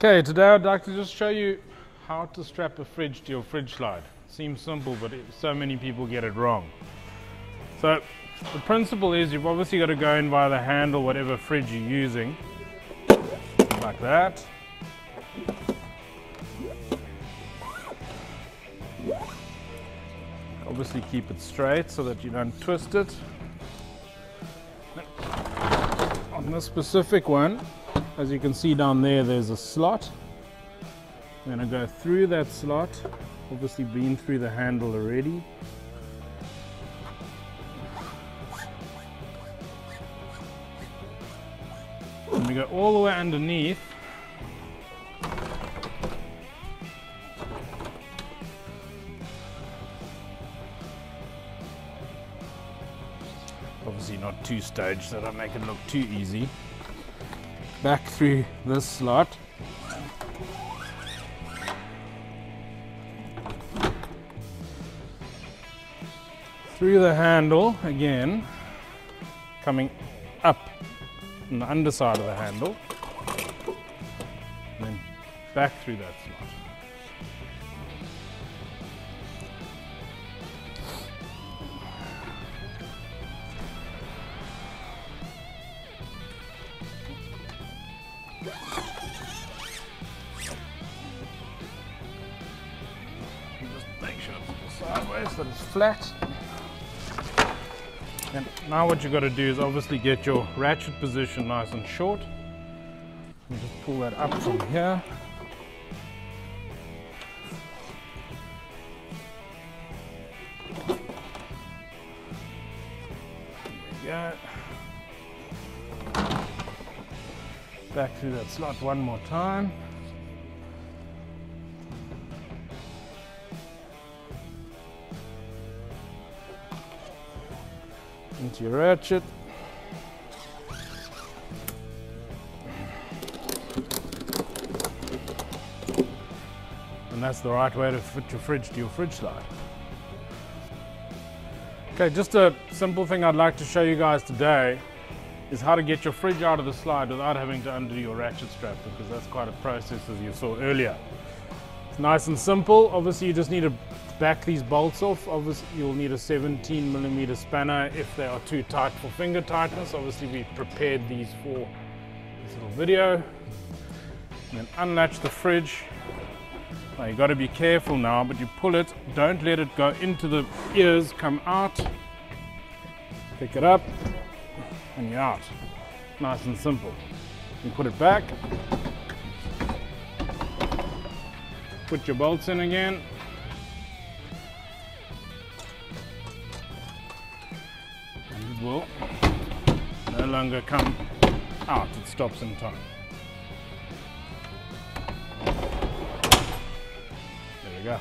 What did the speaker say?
Okay, today I'd like to just show you how to strap a fridge to your fridge slide. Seems simple, but so many people get it wrong. So the principle is you've obviously got to go in via the handle, whatever fridge you're using, like that. Obviously keep it straight so that you don't twist it. On this specific one, as you can see down there, there's a slot. I'm going to go through that slot, obviously been through the handle already. And we go all the way underneath. Obviously not too staged, so don't make it look too easy. Back through this slot. Through the handle again, coming up on the underside of the handle, and then back through that slot. Just make sure it's sideways, that it's flat. And now what you've got to do is obviously get your ratchet position nice and short. And just pull that up from here. There we go. Back through that slot one more time. Into your ratchet. And that's the right way to fit your fridge to your fridge slide. Okay, just a simple thing I'd like to show you guys today is how to get your fridge out of the slide without having to undo your ratchet strap, because that's quite a process, as you saw earlier. It's nice and simple. Obviously you just need to back these bolts off. Obviously you'll need a 17mm spanner if they are too tight for finger tightness. Obviously we prepared these for this little video. And then unlatch the fridge. Now you got to be careful now, but you pull it, don't let it go into the ears, come out, pick it up, and you're out. Nice and simple. You put it back, put your bolts in again, and it will no longer come out, it stops in time. There we go.